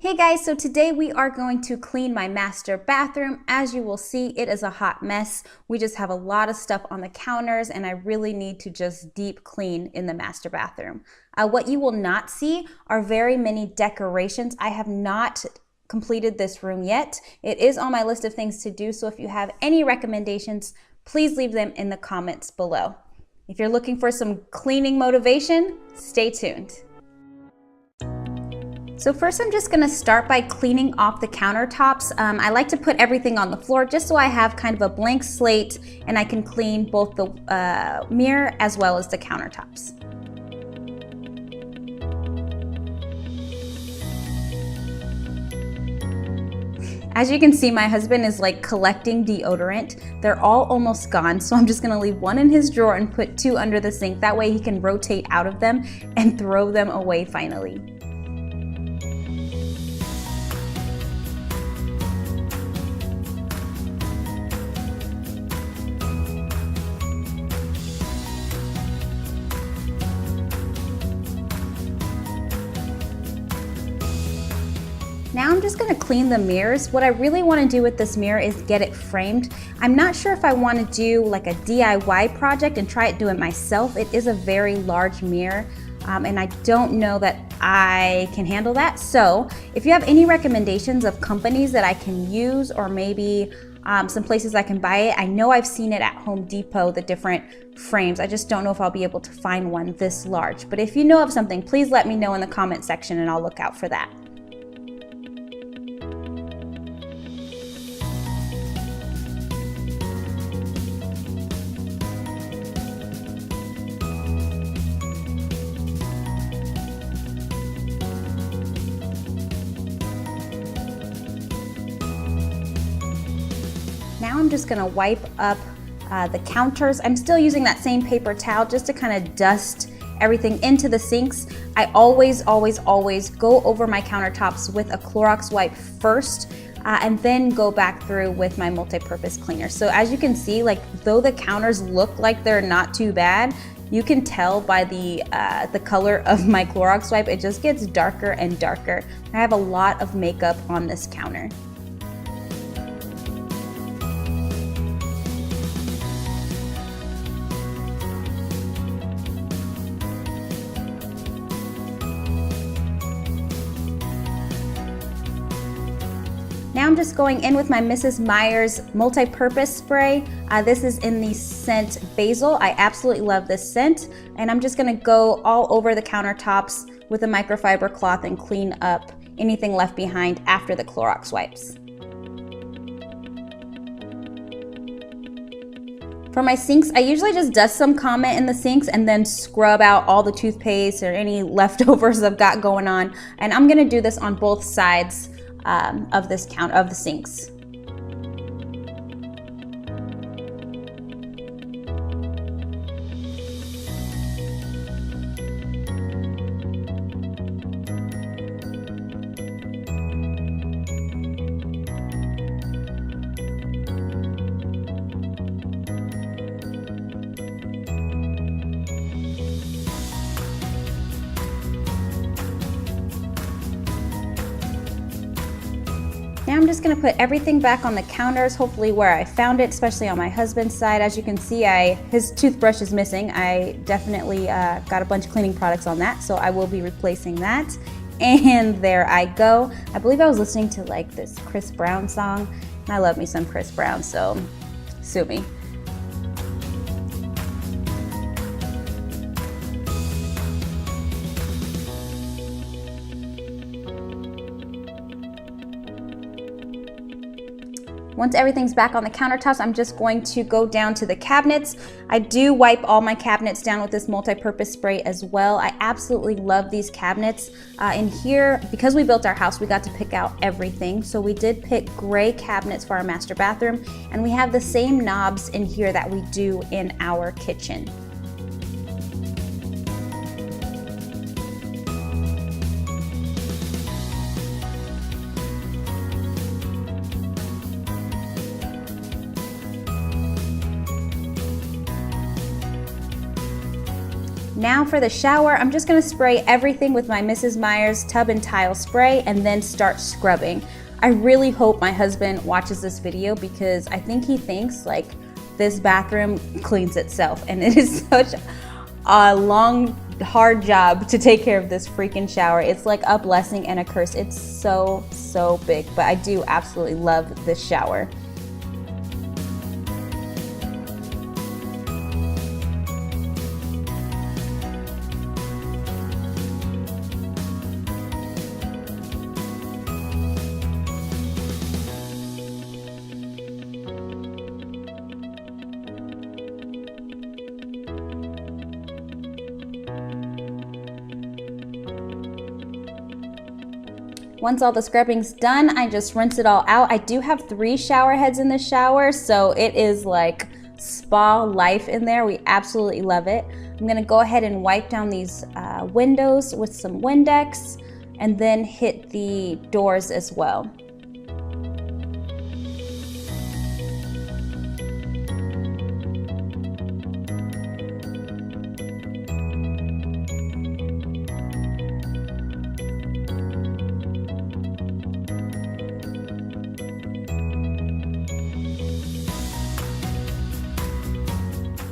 Hey guys, so today we are going to clean my master bathroom. As you will see, it is a hot mess. We just have a lot of stuff on the counters and I really need to just deep clean in the master bathroom. What you will not see are very many decorations. I have not completed this room yet. It is on my list of things to do, so if you have any recommendations, please leave them in the comments below. If you're looking for some cleaning motivation, stay tuned. So first I'm just gonna start by cleaning off the countertops. I like to put everything on the floor just so I have kind of a blank slate and I can clean both the mirror as well as the countertops. As you can see, my husband is like collecting deodorant. They're all almost gone, so I'm just gonna leave one in his drawer and put two under the sink. That way he can rotate out of them and throw them away finally. Now I'm just gonna clean the mirrors. What I really wanna do with this mirror is get it framed. I'm not sure if I wanna do like a DIY project and try it do it myself. It is a very large mirror and I don't know that I can handle that. So if you have any recommendations of companies that I can use or maybe some places I can buy it, I know I've seen it at Home Depot, the different frames. I just don't know if I'll be able to find one this large. But if you know of something, please let me know in the comment section and I'll look out for that. Now I'm just gonna wipe up the counters. I'm still using that same paper towel just to kind of dust everything into the sinks. I always go over my countertops with a Clorox wipe first and then go back through with my multi-purpose cleaner. So as you can see, like though the counters look like they're not too bad, you can tell by the color of my Clorox wipe, it just gets darker and darker. I have a lot of makeup on this counter. Now I'm just going in with my Mrs. Meyer's multi-purpose spray. This is in the scent Basil. I absolutely love this scent. And I'm just gonna go all over the countertops with a microfiber cloth and clean up anything left behind after the Clorox wipes. For my sinks, I usually just dust some Comet in the sinks and then scrub out all the toothpaste or any leftovers I've got going on. And I'm gonna do this on both sides of the sinks. Now I'm just gonna put everything back on the counters, hopefully where I found it, especially on my husband's side. As you can see, his toothbrush is missing. I definitely got a bunch of cleaning products on that, so I will be replacing that. And there I go. I believe I was listening to like this Chris Brown song, and I love me some Chris Brown, so sue me. Once everything's back on the countertops, I'm just going to go down to the cabinets. I do wipe all my cabinets down with this multi-purpose spray as well. I absolutely love these cabinets. In here, because we built our house, we got to pick out everything. So we did pick gray cabinets for our master bathroom, and we have the same knobs in here that we do in our kitchen. Now for the shower, I'm just gonna spray everything with my Mrs. Meyer's tub and tile spray and then start scrubbing. I really hope my husband watches this video because I think he thinks like this bathroom cleans itself, and it is such a long, hard job to take care of this freaking shower. It's like a blessing and a curse. It's so big, but I do absolutely love this shower. Once all the scrubbing's done, I just rinse it all out. I do have 3 shower heads in the shower, so it is like spa life in there. We absolutely love it. I'm gonna go ahead and wipe down these windows with some Windex and then hit the doors as well.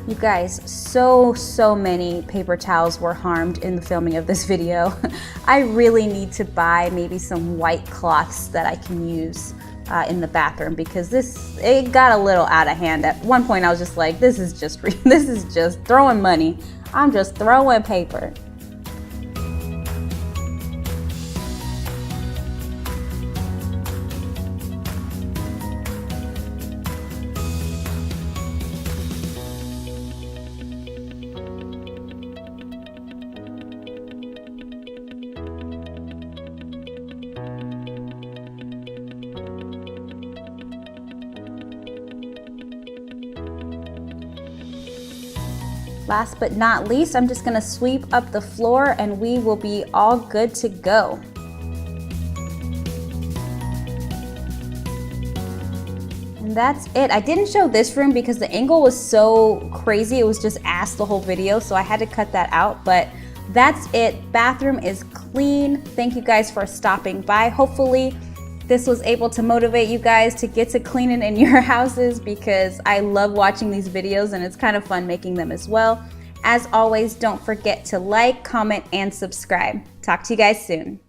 You guys, so many paper towels were harmed in the filming of this video. I really need to buy maybe some white cloths that I can use in the bathroom because it got a little out of hand. At one point I was just like, this is just throwing money. I'm just throwing paper. Last but not least, I'm just gonna sweep up the floor and we will be all good to go. And that's it. I didn't show this room because the angle was so crazy. It was just ass the whole video, so I had to cut that out, but that's it. Bathroom is clean. Thank you guys for stopping by. Hopefully, this was able to motivate you guys to get to cleaning in your houses because I love watching these videos and it's kind of fun making them as well. As always, don't forget to like, comment, and subscribe. Talk to you guys soon.